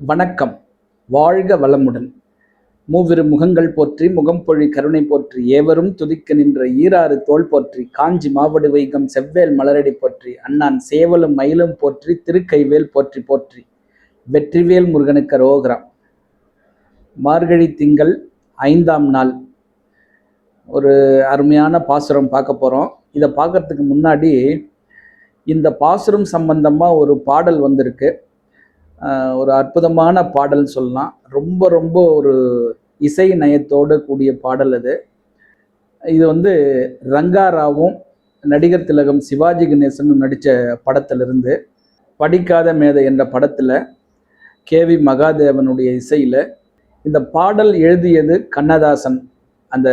வணக்கம். வாழ்க வளமுடன். மூவிரு முகங்கள் போற்றி முகம்பொழி கருணை போற்றி ஏவரும் துதிக்க நின்ற ஈராறு தோள் போற்றி காஞ்சி மாவடு வைகம் செவ்வேல் மலரடி போற்றி அண்ணான் சேவலும் மயிலும் போற்றி திருக்கைவேல் போற்றி போற்றி வெற்றிவேல் முருகனுக்கு அரோகரம். மார்கழி திங்கள் 5ஆம் நாள் ஒரு அருமையான பாசுரம் பார்க்க போகிறோம். இதை பார்க்கறதுக்கு முன்னாடி இந்த பாசுரம் சம்பந்தமாக ஒரு பாடல் வந்திருக்கு. ஒரு அற்புதமான பாடல்னு சொல்லலாம். ரொம்ப ரொம்ப ஒரு இசை நயத்தோடு கூடிய பாடல் அது. இது வந்து ரங்காராவும் நடிகர் திலகம் சிவாஜி கணேசனும் நடித்த படத்திலிருந்து படிக்காத மேதை என்ற படத்தில் கேவி மகாதேவனுடைய இசையில் இந்த பாடல் எழுதியது கண்ணதாசன் அந்த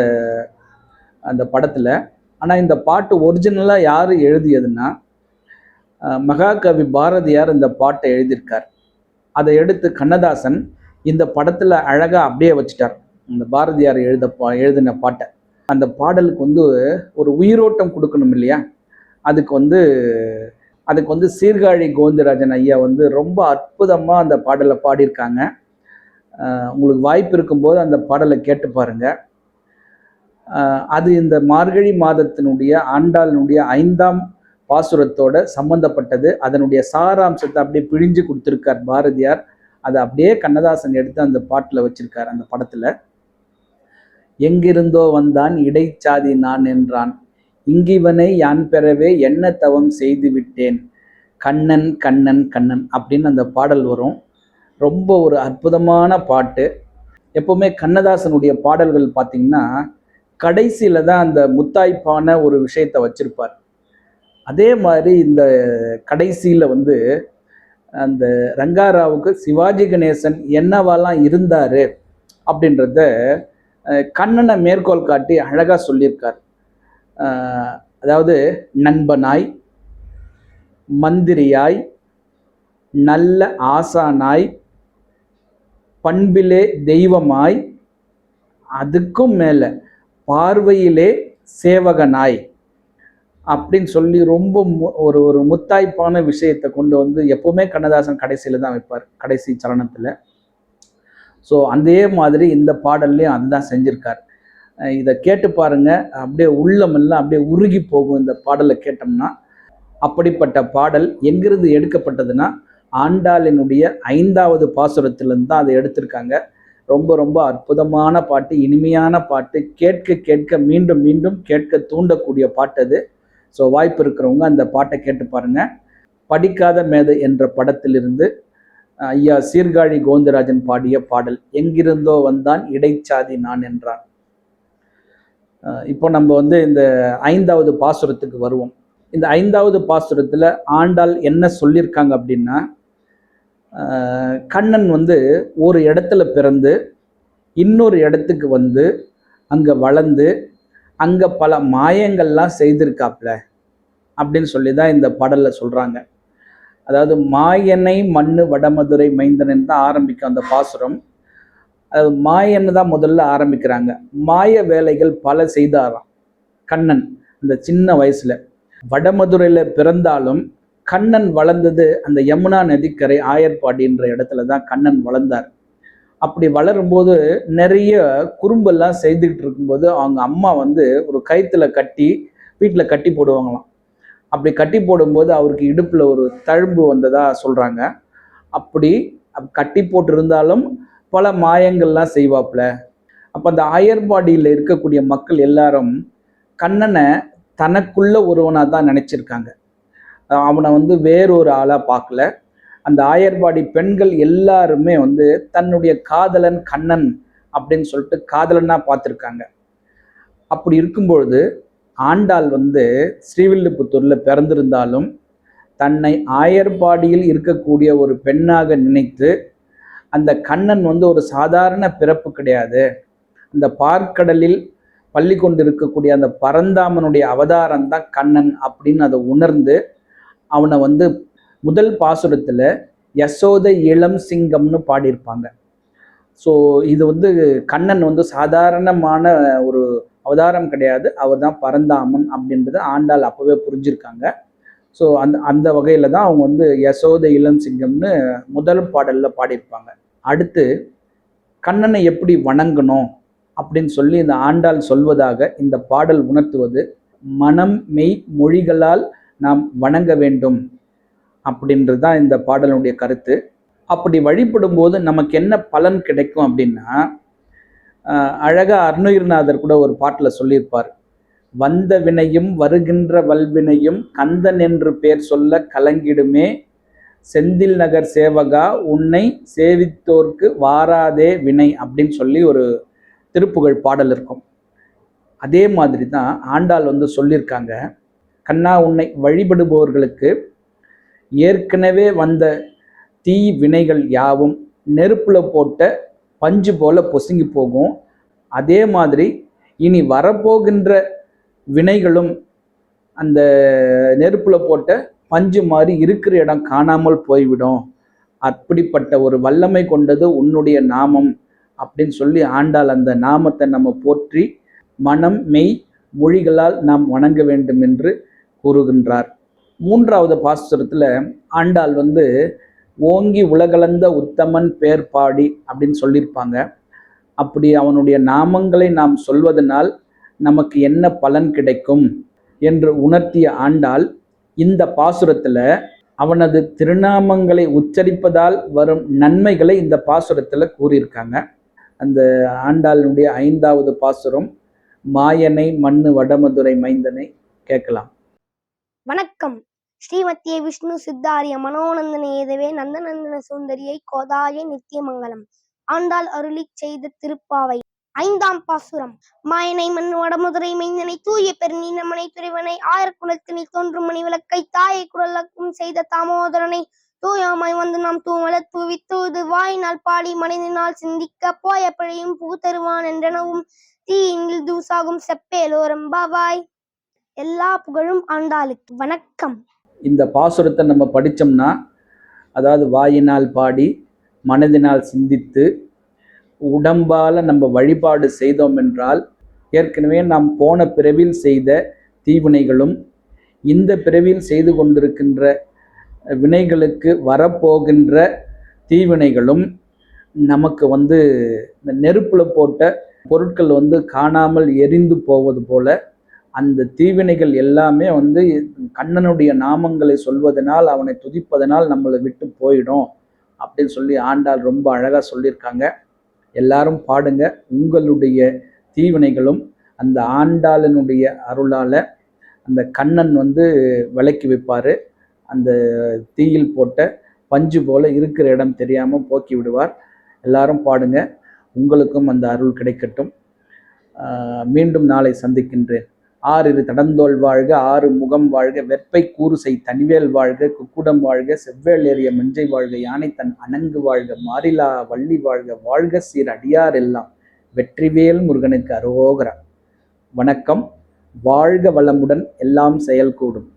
அந்த படத்தில். ஆனால் இந்த பாட்டு ஒரிஜினலாக யார் எழுதியதுன்னா மகாகவி பாரதியார் இந்த பாட்டை எழுதியிருக்கார். அதை எடுத்து கண்ணதாசன் இந்த படத்தில் அழகாக அப்படியே வச்சுட்டார். இந்த பாரதியார் எழுதின பாட்டை. அந்த பாடலுக்கு வந்து ஒரு உயிரோட்டம் கொடுக்கணும் இல்லையா, அதுக்கு வந்து சீர்காழி கோவிந்தராஜன் ஐயா வந்து ரொம்ப அற்புதமாக அந்த பாடலை பாடியிருக்காங்க. உங்களுக்கு வாய்ப்பு இருக்கும்போது அந்த பாடலை கேட்டு பாருங்க. அது இந்த மார்கழி மாதத்தினுடைய ஆண்டாளினுடைய 5ஆம் பாசுரத்தோட சம்பந்தப்பட்டது. அதனுடைய சாராம்சத்தை அப்படியே பிழிஞ்சு கொடுத்துருக்கார் பாரதியார். அதை அப்படியே கண்ணதாசன் எடுத்து அந்த பாட்டில் வச்சிருக்கார். அந்த படத்துல எங்கிருந்தோ வந்தான் இடைச்சாதி நான் என்றான், இங்கிவனை யான் பெறவே என்ன தவம் செய்து விட்டேன், கண்ணன் கண்ணன் கண்ணன் அப்படின்னு அந்த பாடல் வரும். ரொம்ப ஒரு அற்புதமான பாட்டு. எப்பவுமே கண்ணதாசனுடைய பாடல்கள் பார்த்தீங்கன்னா கடைசியில தான் அந்த முத்தாய்ப்பான ஒரு விஷயத்தை வச்சிருப்பார். அதே மாதிரி இந்த கடைசியில் வந்து அந்த ரங்காராவுக்கு சிவாஜி கணேசன் என்னவாலாம் இருந்தார் அப்படின்றத கண்ணனை மேற்கோள் காட்டி அழகாக சொல்லியிருக்கார். அதாவது நண்பனாய், மந்திரியாய், நல்ல ஆசானாய், பண்பிலே தெய்வமாய், அதுக்கும் மேலே பார்வையிலே சேவகனாய் அப்படின்னு சொல்லி ரொம்ப ஒரு முத்தாய்ப்பான விஷயத்தை கொண்டு வந்து எப்பவுமே கண்ணதாசன் கடைசியில் தான் வைப்பார், கடைசி சரணத்தில். ஸோ அதே மாதிரி இந்த பாடல்லையும் அதுதான் செஞ்சுருக்கார். இதை கேட்டு பாருங்க, அப்படியே உள்ளமெல்லாம் அப்படியே உருகி போகும் இந்த பாடலை கேட்டோம்னா. அப்படிப்பட்ட பாடல் எங்கிருந்து எடுக்கப்பட்டதுன்னா ஆண்டாளினுடைய 5ஆவது பாசுரத்திலிருந்து தான் அதை எடுத்திருக்காங்க. ரொம்ப ரொம்ப அற்புதமான பாட்டு, இனிமையான பாட்டு, கேட்க கேட்க மீண்டும் மீண்டும் கேட்க தூண்டக்கூடிய பாட்டு அது. ஸோ வாய்ப்பு இருக்கிறவங்க அந்த பாட்டை கேட்டு பாருங்க. படிக்காத மேதை என்ற படத்திலிருந்து ஐயா சீர்காழி கோவிந்தராஜன் பாடிய பாடல் எங்கிருந்தோ வந்தான் இடைச்சாதி நான் என்றான். இப்போ நம்ம வந்து இந்த 5ஆவது பாசுரத்துக்கு வருவோம். இந்த 5ஆவது பாசுரத்தில் ஆண்டாள் என்ன சொல்லியிருக்காங்க அப்படின்னா, கண்ணன் வந்து ஒரு இடத்துல பிறந்து இன்னொரு இடத்துக்கு வந்து அங்கே வளர்ந்து அங்கே பல மாயங்கள்லாம் செய்திருக்காப்ல அப்படின்னு சொல்லி தான் இந்த பாடலில் சொல்கிறாங்க. அதாவது மாயனை மண்ணு வடமதுரை மைந்தனன் தான் ஆரம்பிக்கும் அந்த பாசுரம். அதாவது மாயன்னு தான் முதல்ல ஆரம்பிக்கிறாங்க. மாய வேலைகள் பல செய்தாராம் கண்ணன் அந்த சின்ன வயசுல. வடமதுரையில் பிறந்தாலும் கண்ணன் வளர்ந்தது அந்த யமுனா நதிக்கரை ஆயர்பாடின்ற இடத்துல தான் கண்ணன் வளர்ந்தார். அப்படி வளரும்போது நிறைய குறும்பெல்லாம் செய்துக்கிட்டு இருக்கும்போது அவங்க அம்மா வந்து ஒரு கயிற்றுல கட்டி வீட்டில் கட்டி போடுவாங்களாம். அப்படி கட்டி போடும்போது அவருக்கு இடுப்பில் ஒரு தழும்பு வந்ததா சொல்கிறாங்க. அப்படி கட்டி போட்டிருந்தாலும் பல மாயங்கள்லாம் செய்வாப்புல. அப்போ அந்த ஆயர்பாடியில் இருக்கக்கூடிய மக்கள் எல்லாரும் கண்ணனை தனக்குள்ள ஒருவனாக தான் நினச்சிருக்காங்க. அவனை வந்து வேறொரு ஆளாக பார்க்கல. அந்த ஆயர்பாடி பெண்கள் எல்லாருமே வந்து தன்னுடைய காதலன் கண்ணன் அப்படின்னு சொல்லிட்டு காதலனாக பார்த்துருக்காங்க. அப்படி இருக்கும்பொழுது ஆண்டாள் வந்து ஸ்ரீவில்லிபுத்தூரில் பிறந்திருந்தாலும் தன்னை ஆயர்பாடியில் இருக்கக்கூடிய ஒரு பெண்ணாக நினைத்து, அந்த கண்ணன் வந்து ஒரு சாதாரண பிறப்பு கிடையாது, அந்த பார்க்கடலில் பள்ளி கொண்டு இருக்கக்கூடிய அந்த பரந்தாமனுடைய அவதாரம் தான் கண்ணன் அப்படின்னு அதை உணர்ந்து அவனை வந்து முதல் பாசுரத்தில் யசோதை இளம் சிங்கம்னு பாடியிருப்பாங்க. ஸோ இது வந்து கண்ணன் வந்து சாதாரணமான ஒரு அவதாரம் கிடையாது, அவர் தான் பரந்தாமன் அப்படின்றத ஆண்டாள் அப்போவே புரிஞ்சிருக்காங்க. ஸோ அந்த அந்த வகையில் தான் அவங்க வந்து யசோதை இளம் சிங்கம்னு முதல் பாடலில் பாடியிருப்பாங்க. அடுத்து கண்ணனை எப்படி வணங்கணும் அப்படின்னு சொல்லி இந்த ஆண்டாள் சொல்வதாக இந்த பாடல் உணர்த்துவது, மனம் மெய் மொழிகளால் நாம் வணங்க வேண்டும் அப்படின்றது தான் இந்த பாடலுடைய கருத்து. அப்படி வழிபடும் போது நமக்கு என்ன பலன் கிடைக்கும் அப்படின்னா, அழகா அருணகிரிநாதர் கூட ஒரு பாட்டில் சொல்லியிருப்பார், வந்த வினையும் வருகின்ற வல்வினையும் கந்தன் என்று பேர் சொல்ல கலங்கிடுமே, செந்தில் நகர் சேவகா உன்னை சேவித்தோர்க்கு வாராதே வினை அப்படின்னு சொல்லி ஒரு திருப்புகழ் பாடல் இருக்கும். அதே மாதிரி தான் ஆண்டாள் வந்து சொல்லியிருக்காங்க, கண்ணா உன்னை வழிபடுபவர்களுக்கு ஏற்கனவே வந்த தீ வினைகள் யாவும் நெருப்புல போட்ட பஞ்சு போல பொசுங்கி போகும். அதே மாதிரி இனி வரப்போகின்ற வினைகளும் அந்த நெருப்புல போட்ட பஞ்சு மாதிரி இருக்கிற இடம் காணாமல் போய்விடும். அப்படிப்பட்ட ஒரு வல்லமை கொண்டது உன்னுடைய நாமம் அப்படின்னு சொல்லி ஆண்டாள் அந்த நாமத்தை நம்ம போற்றி மனம் மெய் மொழிகளால் நாம் வணங்க வேண்டும் என்று கூறுகின்றார். மூன்றாவது பாசுரத்துல ஆண்டாள் வந்து ஓங்கி உலகளந்த உத்தமன் பேர் பாடி அப்படின்னு சொல்லியிருப்பாங்க. அப்படி அவனுடைய நாமங்களை நாம் சொல்வதனால் நமக்கு என்ன பலன் கிடைக்கும் என்று உணர்த்திய ஆண்டாள் இந்த பாசுரத்துல அவனது திருநாமங்களை உச்சரிப்பதால் வரும் நன்மைகளை இந்த பாசுரத்துல கூறியிருக்காங்க. அந்த ஆண்டாளுடைய 5வது பாசுரம், மாயனை மண்ணு வடமதுரை மைந்தனை கேட்கலாம். வணக்கம். ஸ்ரீமத்திய விஷ்ணு சித்தாரிய மனோநந்தன ஏதவே நந்தநந்தன சுந்தரியை கோதாய நித்தியமங்கலம். ஆண்டாள் அருளி செய்த திருப்பாவை. 5ஆம் பாசுரம். மாயனை மண் வடமதுரை மைந்தனை தூய பெருநீலமனை துறைவனை ஆயிரக்குணத்தினில் தோன்றும் மணி விளக்கை தாயை குரலக்கும் செய்த தாமோதரனை தூயாமாய் வந்து நாம் தூமல தூவி தூது வாயினால் பாடி மனிதனால் சிந்திக்க போய பிழையும் புகுத்தருவான் என்றனவும் தீயினில் தூசாகும் செப்பேலோரம்பாவாய். எல்லா புகழும் ஆண்டாளுக்கு. வணக்கம். இந்த பாசுரத்தை நம்ம படித்தோம்னா, அதாவது வாயினால் பாடி மனதினால் சிந்தித்து உடம்பால நம்ம வழிபாடு செய்தோம் என்றால், ஏற்கனவே நாம் போன பிறவியில் செய்த தீவினைகளும் இந்த பிறவியில் செய்து கொண்டிருக்கின்ற வினைகளுக்கு வரப்போகின்ற தீவினைகளும் நமக்கு வந்து இந்த நெருப்பில் போட்ட பொருட்கள் வந்து காணாமல் எரிந்து போவது போல அந்த தீவினைகள் எல்லாமே வந்து கண்ணனுடைய நாமங்களை சொல்வதனால் அவனை துதிப்பதனால் நம்மளை விட்டு போயிடும் அப்படின்னு சொல்லி ஆண்டாள் ரொம்ப அழகாக சொல்லியிருக்காங்க. எல்லாரும் பாடுங்க. உங்களுடைய தீவினைகளும் அந்த ஆண்டாளினுடைய அருளால் அந்த கண்ணன் வந்து விலக்கி வைப்பார். அந்த தீயில் போட்ட பஞ்சு போல இருக்கிற இடம் தெரியாமல் போக்கி விடுவார். எல்லாரும் பாடுங்க. உங்களுக்கும் அந்த அருள் கிடைக்கட்டும். மீண்டும் நாளை சந்திக்கின்றேன். ஆறிரு தடந்தோள் வாழ்க, ஆறு முகம் வாழ்க, வெப்பை கூறுசை தனிவேல் வாழ்க, குக்குடம் வாழ்க, செவ்வேள் ஏறிய மஞ்சை வாழ்க, யானை தன் அணங்கு வாழ்க, மாறிலா வள்ளி வாழ்க, வாழ்க சீர் அடியார் எல்லாம், வெற்றிவேல் முருகனுக்கு அரோகரா. வணக்கம். வாழ்க வளமுடன், எல்லாம் செயல் கூடும்.